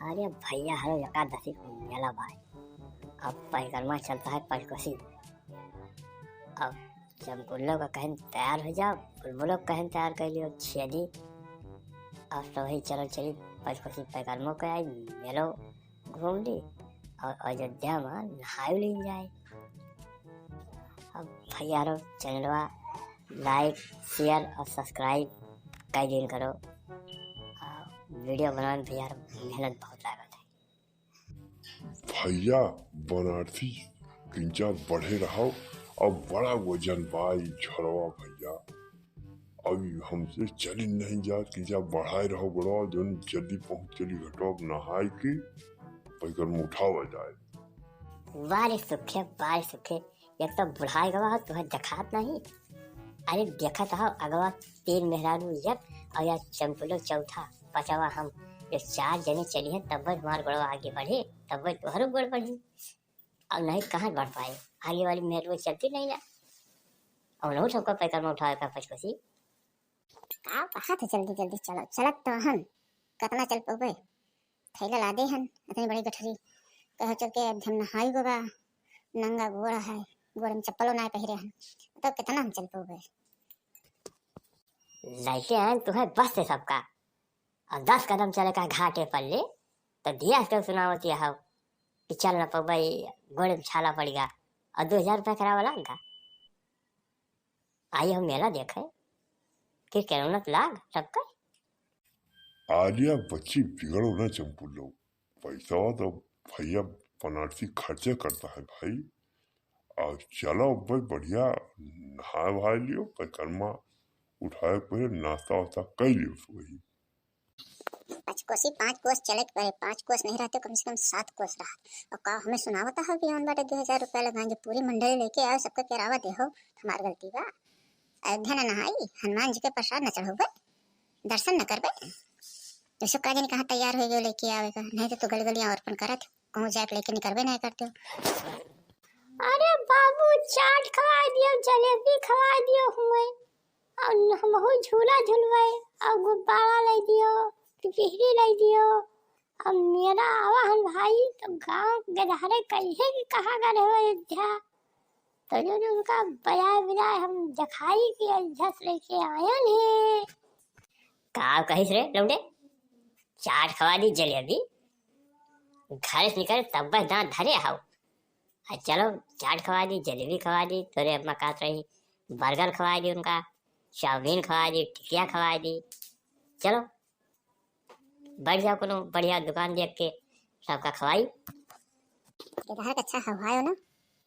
अरे भैया हरो एकादशी को मेला भाई। अब परिक्रमा चलता है पंचकोशी। अब जब बुल्लो का कहन तैयार हो जाओ, बुल्बुलो का कहन तैयार कर लियो छेदी। अब तो वही चलो चली पंचकोशी परिक्रमा को आई मेलो घूम ली और अयोध्या में नहाई ली जाए। अब भैया हरो चैनलवा लाइक शेयर और सब्सक्राइब कर दिन करो। वीडियो बनाने में भैया मेहनत बहुत लागत है। भैया बनारसी किंचा बढ़े रहो और बड़ा वजन भाई झड़वा भैया अभी हमसे चली नहीं जा किंचा बढ़ाए रहो बड़ा जो जल्दी पहुंच चली घटो नहाई के पैकर उठावा जाए। बारी सुखे एक तो बुढ़ाई गवा तुम्हें देखात नहीं। अरे देखा था अगवा 3 मेहरारू एक और या चंपुलो चौथा पचावा हम ये 4 जने चली है तब हमारे गोड़वा आगे बढ़े तब तुम्हारो गोड़ बढ़ी और नहीं कहाँ बढ़ पाए। आगे वाली मेहरारू चलती नहीं ना और नहीं सबको पैकर में उठाया था पंचकोशी। आप कहाँ थे जल्दी जल्दी चलो चलत तो हम कितना चल पोबे थैला लादे हन इतनी बड़ी गठरी कहो चल के हम नहाई गोबा नंगा गोड़ा है गोड़ में चप्पलों ना पहरे हन तो कितना हम चल पोबे लड़के हैं तुम्हें बस से सबका और 10 कदम चले का घाटे पर ले तो दिया तो सुनावती है कि चल न पाई गोड़ में छाला पड़ेगा और 2000 रुपया करावा लागा। आई हम मेला देखे कि केरोनत लाग सबका। आलिया बच्ची बिगड़ो ना चंपू लोग पैसा तो भैया बनारसी खर्चे करता है भाई और चलो भाई बढ़िया नहा वहा लियो परिक्रमा उठाए पहले नाश्ता वास्ता कर लियो वही। पंचकोशी 5 कोस चले के 5 कोस नहीं रहते कम से कम 7 कोस रहा और का हमें सुनावता है कि हम बाटे 2000 रुपया लगाएंगे पूरी मंडली लेके आओ सबका केरावा देहो हमारी गलती बा। अयोध्या न नहाई हनुमान जी के प्रसाद न चढ़ोगे दर्शन न करबे तो सब काजे कहाँ तैयार हो गए लेके आवेगा नहीं तो गली गलियां अर्पण करत कहूँ जाके लेके निकलबे नहीं करते हो। अरे बाबू चाट खवा दियो जलेबी खवा दियो हुए और हमहु झूला झुलवाए और गुब्बारा ले दियो पिपहिरी ले दियो। अब मेरा आवा हन भाई तो गांव गधारे कहे कि कहाँ गए हो अयोध्या तो जो उनका बजाय बजाय हम दिखाई कि अयोध्या से लेके आयन है। का कहिस रे लौंडे चाट खवा दी जलेबी घर से निकल तब दांत धरे आओ। चलो चाट खवा दी जलेबी खवा दी थोड़े अपना काट रही बर्गर खवा दी उनका चाउमीन खवा दी टिकिया खवा दी। चलो बैठ जाओ कोनो बढ़िया दुकान देख के सबका खवाई। इधर अच्छा हवायो ना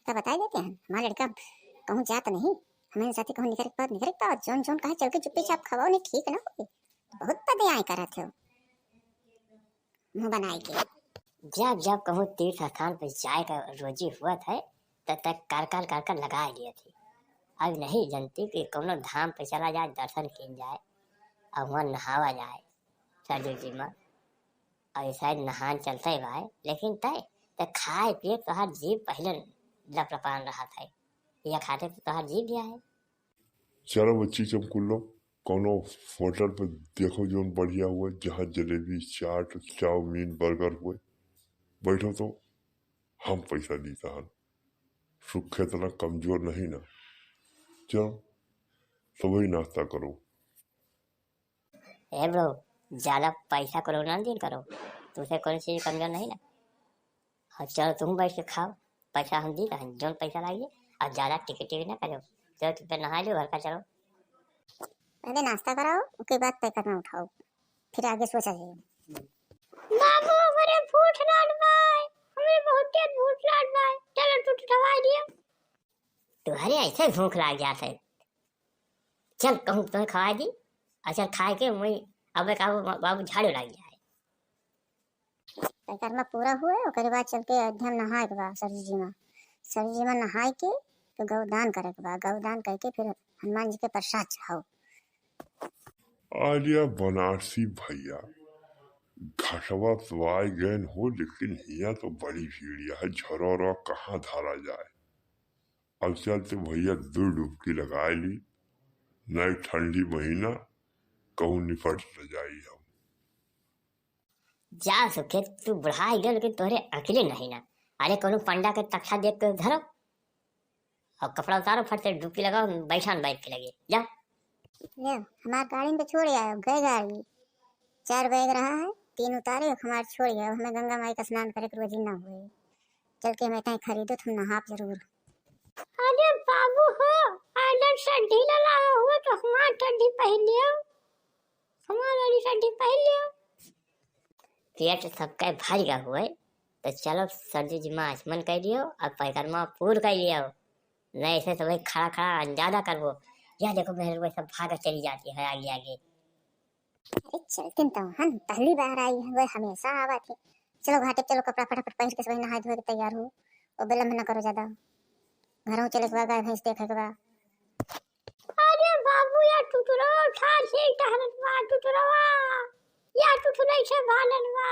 तो बताई देते हैं हमारे लड़का कहूँ जात नहीं हमारे साथी कहूँ निकल पाओ जोन जोन कहा चल के चुप्पी चाप खवाओ नहीं ठीक ना हो बहुत पदे आए करा थे मुँह बनाए के। जब जब कहूँ तीर्थ स्थान पर जाए का रोजी हुआ था तब तक कर लगा लिया थी। अब नहीं जानती कि कोनो धाम पे चला जाए दर्शन किन जाए और वहाँ नहावा जाए सरजू जी में और शायद नहान चलते ही भाई लेकिन तय तो खाए पिए तोहार जीव पहले लपलपान रहा था यह खाते तो तोहार जीव गया है। चलो बच्ची चमकुल्लो कोनो होटल पर देखो जो बढ़िया हुआ जहाँ जलेबी चाट चाउमीन बर्गर हुए बैठो तो हम पैसा देता हन सुखे इतना कमजोर नहीं ना चलो सुबह नाश्ता करो। ए ब्रो ज्यादा पैसा करो ना दिन करो तुझे कोई चीज कमजोर नहीं ना। और चलो तुम बैठ के खाओ पैसा हम दी रहे जो पैसा लाइए और ज्यादा टिकट ना करो चलो तुम नहा लो घर का। चलो पहले नाश्ता कराओ उसके बाद तय करना उठाओ फिर आगे सोचा जाएगा। बाबू हमारे भूख लाड भाई हमें बहुत तेज भूख लाड भाई चलो तू खवा दियो। तुम्हारे ऐसे भूख लग गया था चल कहूँ तुम्हें खवा दी अच्छा खाए के वही अब बाबू झाड़ू लग गया है। परिक्रमा पूरा हुए और बाद चल के अयोध्या में नहाए के बाद सरजू जी में नहाए के तो गौदान करे के बाद गौदान करके फिर हनुमान जी के प्रसाद चढ़ाओ। आलिया बनारसी भैया घाटवा सवाई गए हो लेकिन यहाँ तो बड़ी भीड़ है झरोरा कहाँ धारा जाए। अब चलते भैया 2 डुबकी लगा ली नई ठंडी महीना कहूँ निपट न जाई हम। जा सुखे तू बुढ़ा गया लेकिन तोहरे अकेले नहीं ना। अरे कोनो पंडा के तख्ता देख के धरो और कपड़ा उतारो, फट से डुबकी लगाओ, बैठा बाइक पे लगे जा। ले हमार गाड़ी में छोड़ आयो, गए गाड़ी 4 बैग रहा है, 3 उतारे हमार छोड़ गया। हमें गंगा माई का स्नान करे के रोज ना हुए, चल के मैं कहीं खरीदो तुम नहा जरूर। अरे बाबू हो, आदर से ढीला लगा हुआ तो हमार टड्डी पहन लियो, हमार वाली टड्डी पहन लियो। पेट सबका भारी का हुआ है तो चलो सर्दी जी माँ आचमन कर लियो और परिक्रमा पूर्ण कर लियो। नहीं ऐसे सब खड़ा खड़ा अंजादा करवो। यह देखो बहन वो सब भागा चली जाती है आगे आगे। अरे चलते तो हम पहली बार आई है, वह हमेशा आवा थी। चलो घाटे चलो, कपड़ा फटाफट पहन के सब नहा धो के तैयार हो और विलम्ब न करो ज्यादा। घरों चले के गाय भैंस देखे के बा। अरे बाबू या टुटुरो ठार से टहरत बा, टुटुरवा या टुटुरै से भालन बा।